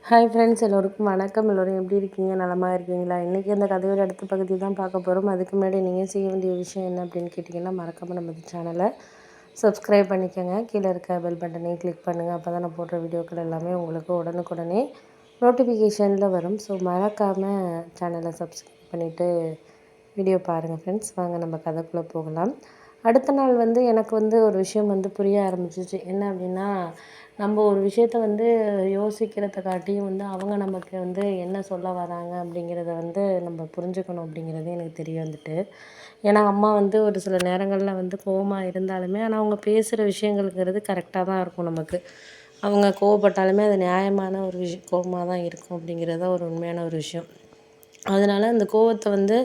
Hi friends, எல்லோருக்கும் வணக்கம். எல்லோரும் எப்படி இருக்கீங்க? நலமா இருக்கீங்களா? இன்றைக்கி அந்த கதையோட அடுத்த பகுதி தான் பார்க்க போகிறோம். அதுக்கு முன்னாடி நீங்கள் செய்ய வேண்டிய விஷயம் என்ன அப்படின்னு கேட்டிங்கன்னா, மறக்காமல் நம்ம சேனலை சப்ஸ்கிரைப் பண்ணிக்கோங்க. கீழே இருக்க பெல் பட்டனையும் கிளிக் பண்ணுங்கள். அப்போ தான் நான் போடுற வீடியோக்கள் எல்லாமே உங்களுக்கு உடனுக்குடனே நோட்டிஃபிகேஷனில் வரும். ஸோ மறக்காமல் சேனலை சப்ஸ்கிரைப் பண்ணிவிட்டு வீடியோ பாருங்கள் ஃப்ரெண்ட்ஸ். வாங்க நம்ம கதைக்குள்ளே போகலாம். அடுத்த நாள் எனக்கு ஒரு விஷயம் புரிய ஆரம்பிச்சிச்சு. என்ன அப்படின்னா, நம்ம ஒரு விஷயத்த யோசிக்கிறத காட்டியும் அவங்க நமக்கு என்ன சொல்ல வராங்க அப்படிங்கிறத நம்ம புரிஞ்சுக்கணும் அப்படிங்கிறது எனக்கு தெரிய வந்துட்டு. ஏன்னா அம்மா ஒரு சில நேரங்களில் கோவமா இருந்தாலுமே, ஆனால் அவங்க பேசுகிற விஷயங்கள்ங்கிறது கரெக்டாக தான் இருக்கும் நமக்கு. அவங்க கோவப்பட்டாலுமே அது நியாயமான ஒரு கோவமாக தான் இருக்கும் அப்படிங்கிறது தான் ஒரு உண்மையான ஒரு விஷயம். அதனால் அந்த கோவத்தை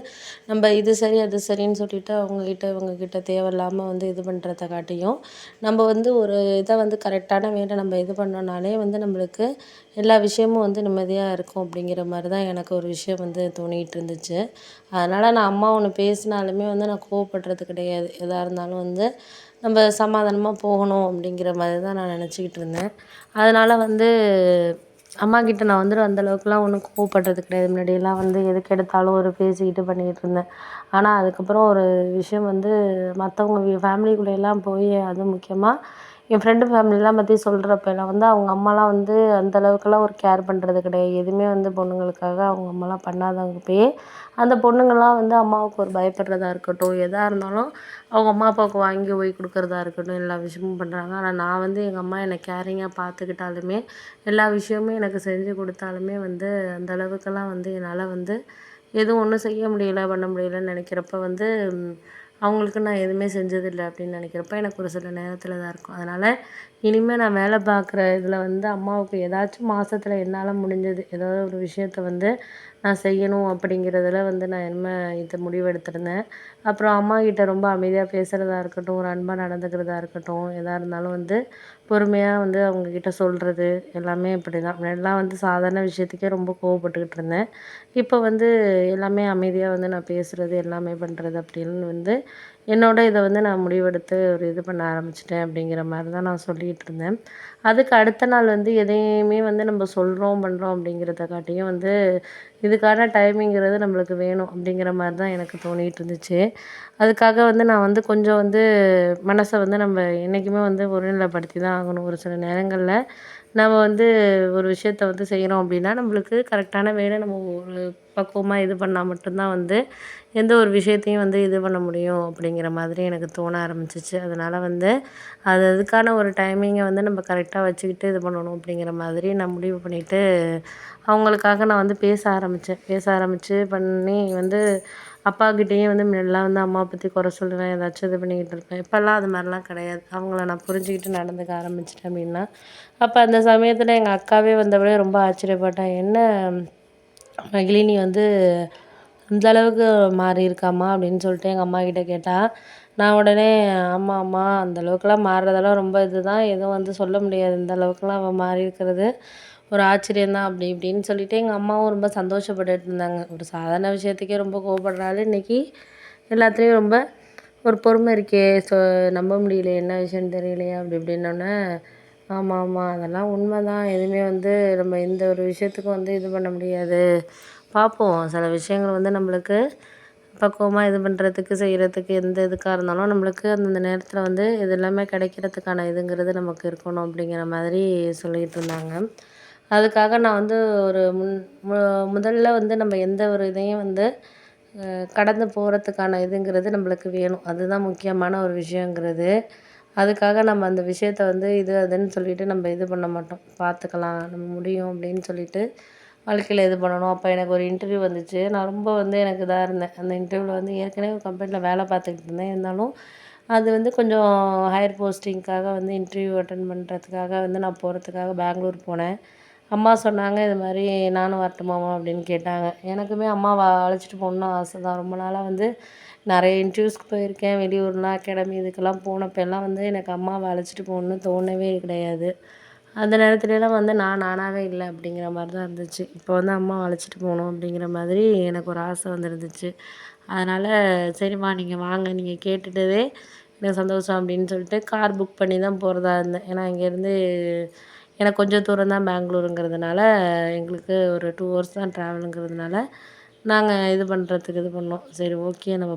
நம்ம இது சரி அது சரின்னு சொல்லிட்டு அவங்கக்கிட்ட இவங்கக்கிட்ட தேவையில்லாமல் இது பண்ணுறத காட்டியும், நம்ம ஒரு இதை கரெக்டான வேலை நம்ம இது பண்ணோம்னாலே நம்மளுக்கு எல்லா விஷயமும் நிம்மதியாக இருக்கும் அப்படிங்கிற மாதிரி தான் எனக்கு ஒரு விஷயம் தோணிகிட்டு இருந்துச்சு. அதனால் நான் அம்மா ஒன்று பேசினாலுமே நான் கோவப்படுறது கிடையாது. எதாக இருந்தாலும் நம்ம சமாதானமாக போகணும் அப்படிங்கிற மாதிரி தான் நான் நினச்சிக்கிட்டு இருந்தேன். அதனால் அம்மாக்கிட்ட நான் அந்த அளவுக்குலாம் ஒன்றும் கோவப்படுறது கிடையாது. முன்னாடியெல்லாம் எதுக்கு எடுத்தாலும் ஒரு பேசிக்கிட்டு பண்ணிக்கிட்டு இருந்தேன். ஆனால் அதுக்கப்புறம் ஒரு விஷயம் மற்றவங்க ஃபேமிலிக்குள்ளேலாம் போய், அதுவும் முக்கியமாக என் ஃப்ரெண்டு ஃபேமிலிலாம் பற்றி சொல்கிறப்பலாம் அவங்க அம்மாலாம் அந்த அளவுக்குலாம் ஒரு கேர் பண்ணுறது கிடையாது. எதுவுமே பொண்ணுங்களுக்காக அவங்க அம்மாலாம் பண்ணாதப்பயே அந்த பொண்ணுங்கள்லாம் அம்மாவுக்கு ஒரு பயப்படுறதா இருக்கட்டும், எதாக இருந்தாலும் அவங்க அம்மா அப்பாவுக்கு வாங்கி போய் கொடுக்குறதா இருக்கட்டும், எல்லா விஷயமும் பண்ணுறாங்க. ஆனால் நான் எங்கள் அம்மா என்னை கேரிங்காக பார்த்துக்கிட்டாலுமே, எல்லா விஷயமும் எனக்கு செஞ்சு கொடுத்தாலுமே அந்த அளவுக்கெல்லாம் என்னால் எதுவும் ஒன்றும் செய்ய முடியல, பண்ண முடியலன்னு நினைக்கிறப்ப அவங்களுக்கு நான் எதுவுமே செஞ்சதில்லை அப்படின்னு நினைக்கிறப்ப எனக்கு ஒரு சில நேரத்தில் தான் இருக்கும். அதனால் இனிமேல் நான் வேலை பார்க்குற இதில் அம்மாவுக்கு ஏதாச்சும் மாதத்துல என்னால் முடிஞ்சது ஏதாவது ஒரு விஷயத்த நான் செய்யணும் அப்படிங்கிறதுல நான் இனிமேல் இதை முடிவெடுத்திருந்தேன். அப்புறம் அம்மாக்கிட்ட ரொம்ப அமைதியாக பேசுகிறதா இருக்கட்டும், ஒரு அன்பாக நடந்துக்கிறதா இருக்கட்டும், எதாக இருந்தாலும் பொறுமையாக அவங்கக்கிட்ட சொல்கிறது எல்லாமே இப்படி தான். முன்னாடிலாம் சாதாரண விஷயத்துக்கே ரொம்ப கோவப்பட்டுக்கிட்டு இருந்தேன். இப்போ எல்லாமே அமைதியாக நான் பேசுகிறது எல்லாமே பண்ணுறது அப்படின்னு என்னோட இதை நான் முடிவெடுத்து ஒரு இது பண்ண ஆரம்பிச்சிட்டேன் அப்படிங்கிற மாதிரி தான் நான் சொல்லிகிட்டு இருந்தேன். அதுக்கு அடுத்த நாள் எதையுமே நம்ம சொல்கிறோம் பண்ணுறோம் அப்படிங்கிறத காட்டியும் இதுக்கான டைமிங்கிறது நம்மளுக்கு வேணும் அப்படிங்கிற மாதிரி தான் எனக்கு தோணிகிட்டு இருந்துச்சு. அதுக்காக நான் கொஞ்சம் மனசை நம்ம என்றைக்குமே ஒருநிலைப்படுத்தி தான் ஆகணும். ஒரு சில நேரங்களில் நம்ம ஒரு விஷயத்த செய்கிறோம் அப்படின்னா, நம்மளுக்கு கரெக்டான வேலை நம்ம ஒரு பக்குவமாக இது பண்ணால் மட்டும்தான் எந்த ஒரு விஷயத்தையும் இது பண்ண முடியும் அப்படிங்கிற மாதிரி எனக்கு தோண ஆரம்பிச்சிச்சு. அதனால் அது அதுக்கான ஒரு டைமிங்கை நம்ம கரெக்டாக வச்சுக்கிட்டு இது பண்ணணும் அப்படிங்கிற மாதிரி நான் முடிவு பண்ணிவிட்டு, அவங்களுக்காக நான் பேச ஆரம்பித்தேன். பேச ஆரம்பித்து பண்ணி அப்பாக்கிட்டேயும் முன்னாடிலாம் அம்மாவை பற்றி குறை சொல்லுவேன், ஏதாச்சும் இது பண்ணிக்கிட்டு இருப்பேன். இப்போல்லாம் அது மாதிரிலாம் கிடையாது. அவங்கள நான் புரிஞ்சுக்கிட்டு நடந்துக்க ஆரம்பிச்சிட்டேன் அப்படின்னா, அப்போ அந்த சமயத்தில் எங்கள் அக்காவே வந்தவளே ரொம்ப ஆச்சரியப்பட்டா. "என்ன மகிழி, நீ அந்த அளவுக்கு மாறியிருக்காம்மா?" அப்படின்னு சொல்லிட்டு எங்கள் அம்மாக்கிட்ட கேட்டா. நான் உடனே, "ஆமாம் அம்மா, அந்த அளவுக்குலாம் மாறுறதெல்லாம் ரொம்ப இதுதான். எதுவும் சொல்ல முடியாது. இந்த அளவுக்குலாம் அவள் மாறியிருக்கிறது ஒரு ஆச்சரியம் தான்." அப்படி இப்படின்னு சொல்லிட்டு எங்கள் அம்மாவும் ரொம்ப சந்தோஷப்பட்டுட்டு இருந்தாங்க. ஒரு சாதாரண விஷயத்துக்கே ரொம்ப கோவப்படுறாள், இன்றைக்கி எல்லாத்துலேயும் ரொம்ப ஒரு பொறுமை இருக்கே, நம்ப முடியலையே, என்ன விஷயம்னு தெரியலையே அப்படி இப்படின்னோடனே, "ஆமாம் ஆமாம், அதெல்லாம் உண்மை தான். எதுவுமே நம்ம இந்த ஒரு விஷயத்துக்கும் இது பண்ண முடியாது. பார்ப்போம், சில விஷயங்கள் நம்மளுக்கு பக்குவமாக இது பண்ணுறதுக்கு செய்கிறதுக்கு எந்த இதுக்காக இருந்தாலும் நம்மளுக்கு அந்தந்த நேரத்தில் இது எல்லாமே கிடைக்கிறதுக்கான இதுங்கிறது நமக்கு இருக்கணும்." அப்படிங்கிற மாதிரி சொல்லிகிட்டு இருந்தாங்க. அதுக்காக நான் ஒரு முதல்ல நம்ம எந்த ஒரு இதையும் கடந்து போகிறதுக்கான இதுங்கிறது நம்மளுக்கு வேணும். அதுதான் முக்கியமான ஒரு விஷயங்கிறது. அதுக்காக நம்ம அந்த விஷயத்த இது அதுன்னு சொல்லிட்டு நம்ம இது பண்ண மாட்டோம். பார்த்துக்கலாம், நம்ம முடியும் அப்படின்னு சொல்லிட்டு வாழ்க்கையில் இது பண்ணணும். அப்போ எனக்கு ஒரு இன்டர்வியூ வந்துச்சு. நான் ரொம்ப எனக்கு இதாக இருந்தேன். அந்த இன்டர்வியூவில் ஏற்கனவே ஒரு கம்பெனியில் வேலை பார்த்துக்கிட்டு இருந்தேன். இருந்தாலும் அது கொஞ்சம் ஹையர் போஸ்டிங்க்காக இன்டர்வியூ அட்டெண்ட் பண்ணுறதுக்காக நான் போகிறதுக்காக பெங்களூர் போனேன். அம்மா சொன்னாங்க, "இது மாதிரி நானும் வரட்டுமாம்மா?" அப்படின்னு கேட்டாங்க. எனக்குமே அம்மாவை அழைச்சிட்டு போகணுன்னு ஆசை தான். ரொம்ப நாளாக நிறைய இன்டர்வியூஸ்க்கு போயிருக்கேன். வெளியூர்லாம் அகாடமி இதுக்கெல்லாம் போனப்போலாம் எனக்கு அம்மாவை அழைச்சிட்டு போகணுன்னு தோணவே கிடையாது. அந்த நேரத்துலலாம் நான் நானாகவே இல்லை அப்படிங்கிற மாதிரி தான் இருந்துச்சு. இப்போ அம்மாவை அழைச்சிட்டு போகணும் அப்படிங்கிற மாதிரி எனக்கு ஒரு ஆசை வந்துருந்துச்சு. அதனால், "சரிம்மா, நீங்கள் வாங்க, நீங்கள் கேட்டுட்டதே எனக்கு சந்தோஷம்." அப்படின்னு சொல்லிட்டு கார் புக் பண்ணி தான் போகிறதா இருந்தேன். ஏன்னா இங்கேருந்து ஏன்னா கொஞ்சம் தூரம் தான் பெங்களூருங்கிறதுனால எங்களுக்கு ஒரு 2 ஹவர்ஸ் தான் ட்ராவலுங்கிறதுனால நாங்கள் இது பண்ணுறதுக்கு இது பண்ணோம். சரி ஓகே நம்ம